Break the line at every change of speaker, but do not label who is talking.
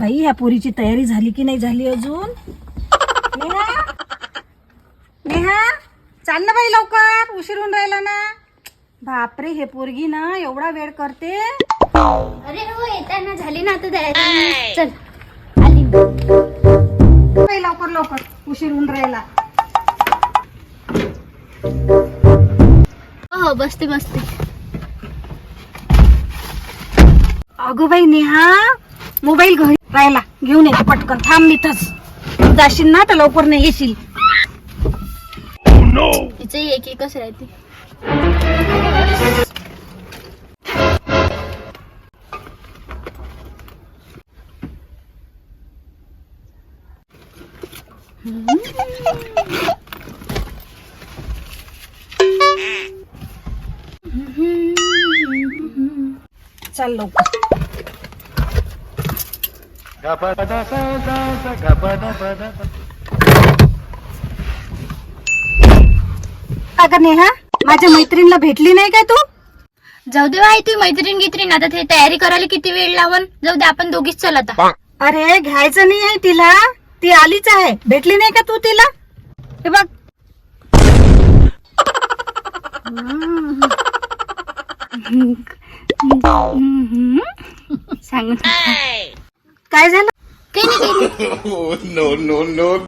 बाई ह्या पोरीची तयारी झाली की नाही झाली अजून? नेहा नेहा चाल ना बाई लवकर, उशीर होऊन राहिला ना. बापरे, हे पोरगी ना एवढा वेळ करते.
अरे हो येताना झाली ना आता तयारी. चल आली
बाई लवकर लवकर, उशीर होऊन राहिला.
हो बसते बसते.
अगो बाई नेहा, मोबाईल घरी राहिला, घेऊन येते पटकन. थांब इथंच, जाशील ना तर लवकर नाही येशील.
तिचंही एक एकच राहते.
चल लवकर. अगं नेहा, माझ्या मैत्रिणीला भेटली नाही काय तू?
जाऊ दे बाई, तू मैत्रीण गित्रीण आता ते तयारी करायला किती वेळ लावल. जाऊ दे आपण दोघीच चल आता.
अरे घ्यायचं नाही आहे तिला, ती आलीच आहे. भेटली नाही का तू तिला? हे बघ.
सांग
काय झालं?
काही नाही.
Oh, no, no, no.